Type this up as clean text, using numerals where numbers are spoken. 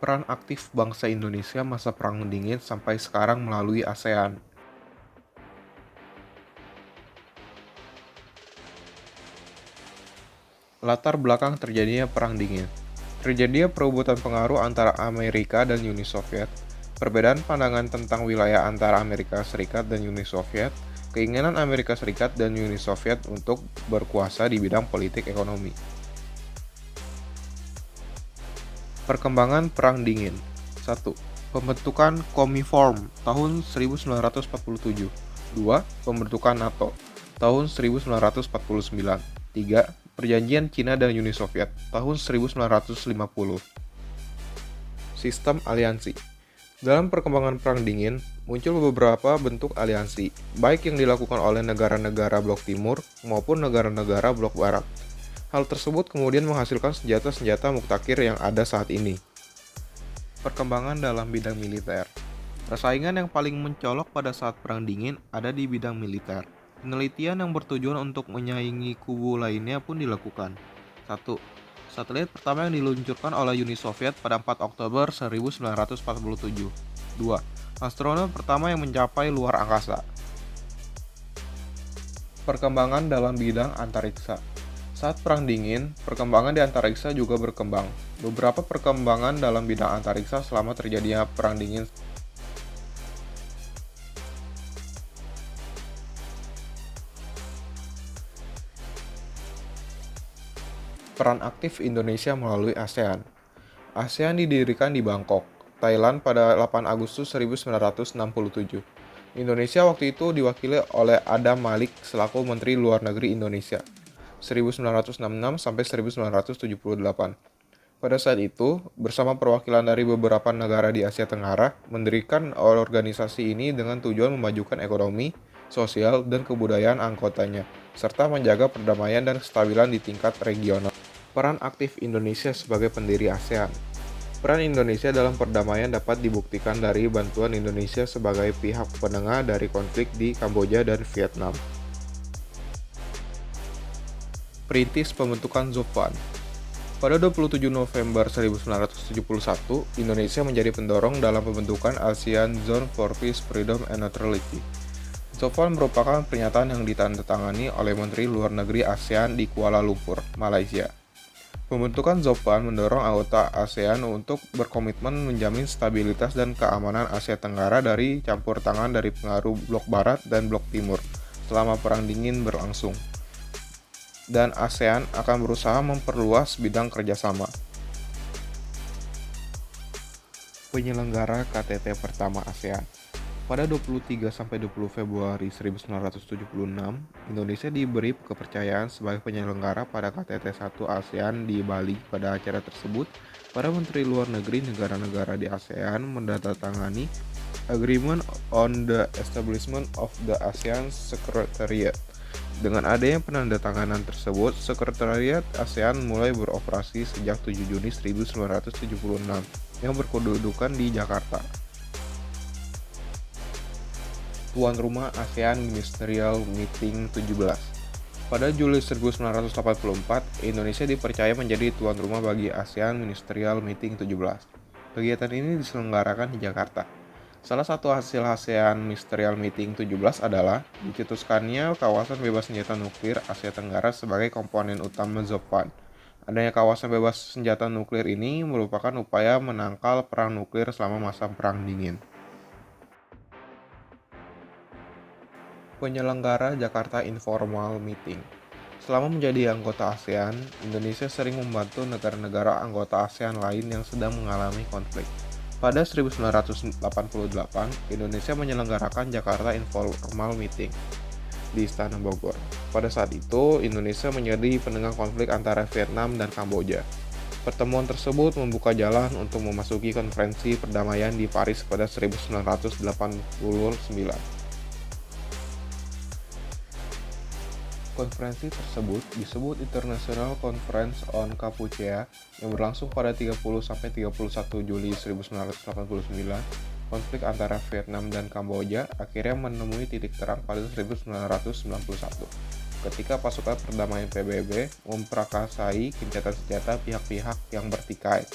Peran aktif bangsa Indonesia masa Perang Dingin sampai sekarang melalui ASEAN. Latar belakang terjadinya Perang Dingin. Terjadinya perebutan pengaruh antara Amerika dan Uni Soviet, perbedaan pandangan tentang wilayah antara Amerika Serikat dan Uni Soviet, keinginan Amerika Serikat dan Uni Soviet untuk berkuasa di bidang politik ekonomi. Perkembangan Perang Dingin. 1. Pembentukan Komiform tahun 1947. 2. Pembentukan NATO tahun 1949. 3. Perjanjian Cina dan Uni Soviet tahun 1950. Sistem aliansi. Dalam perkembangan Perang Dingin, muncul beberapa bentuk aliansi, baik yang dilakukan oleh negara-negara Blok Timur maupun negara-negara Blok Barat. Hal tersebut kemudian menghasilkan senjata-senjata muktakir yang ada saat ini. Perkembangan dalam bidang militer. Persaingan yang paling mencolok pada saat Perang Dingin ada di bidang militer. Penelitian yang bertujuan untuk menyaingi kubu lainnya pun dilakukan. 1. Satelit pertama yang diluncurkan oleh Uni Soviet pada 4 Oktober 1947. 2. Astronot pertama yang mencapai luar angkasa. Perkembangan dalam bidang antariksa. Saat Perang Dingin, perkembangan di antariksa juga berkembang. Beberapa perkembangan dalam bidang antariksa selama terjadinya Perang Dingin. Peran aktif Indonesia melalui ASEAN. ASEAN didirikan di Bangkok, Thailand pada 8 Agustus 1967. Indonesia waktu itu diwakili oleh Adam Malik selaku Menteri Luar Negeri Indonesia 1966 sampai 1978. Pada saat itu, bersama perwakilan dari beberapa negara di Asia Tenggara, mendirikan organisasi ini dengan tujuan memajukan ekonomi, sosial, dan kebudayaan anggotanya, serta menjaga perdamaian dan kestabilan di tingkat regional. Peran aktif Indonesia sebagai pendiri ASEAN. Peran Indonesia dalam perdamaian dapat dibuktikan dari bantuan Indonesia sebagai pihak penengah dari konflik di Kamboja dan Vietnam. Perintis pembentukan ZOFAN. Pada 27 November 1971, Indonesia menjadi pendorong dalam pembentukan ASEAN Zone for Peace, Freedom, and Neutrality. ZOFAN merupakan pernyataan yang ditandatangani oleh Menteri Luar Negeri ASEAN di Kuala Lumpur, Malaysia. Pembentukan ZOFAN mendorong anggota ASEAN untuk berkomitmen menjamin stabilitas dan keamanan Asia Tenggara dari campur tangan dari pengaruh Blok Barat dan Blok Timur selama Perang Dingin berlangsung. Dan ASEAN akan berusaha memperluas bidang kerjasama. Penyelenggara KTT pertama ASEAN. Pada 23-20 Februari 1976, Indonesia diberi kepercayaan sebagai penyelenggara pada KTT 1 ASEAN di Bali. Pada acara tersebut, para menteri luar negeri negara-negara di ASEAN menandatangani Agreement on the Establishment of the ASEAN Secretariat. Dengan adanya penandatanganan tersebut, Sekretariat ASEAN mulai beroperasi sejak 7 Juni 1976 yang berkedudukan di Jakarta. Tuan rumah ASEAN Ministerial Meeting 17. Pada Juli 1984, Indonesia dipercaya menjadi tuan rumah bagi ASEAN Ministerial Meeting 17. Kegiatan ini diselenggarakan di Jakarta. Salah satu hasil ASEAN Ministerial Meeting 17 adalah dicetuskannya kawasan bebas senjata nuklir Asia Tenggara sebagai komponen utama ZOFAN. Adanya kawasan bebas senjata nuklir ini merupakan upaya menangkal perang nuklir selama masa Perang Dingin. Penyelenggara Jakarta Informal Meeting. Selama menjadi anggota ASEAN, Indonesia sering membantu negara-negara anggota ASEAN lain yang sedang mengalami konflik. Pada 1988, Indonesia menyelenggarakan Jakarta Informal Meeting di Istana Bogor. Pada saat itu, Indonesia menjadi penengah konflik antara Vietnam dan Kamboja. Pertemuan tersebut membuka jalan untuk memasuki konferensi perdamaian di Paris pada 1989. Konferensi tersebut disebut International Conference on Kampuchea yang berlangsung pada 30-31 Juli 1989. Konflik antara Vietnam dan Kamboja akhirnya menemui titik terang pada 1991 ketika pasukan perdamaian PBB memprakarsai gencatan senjata pihak-pihak yang bertikai.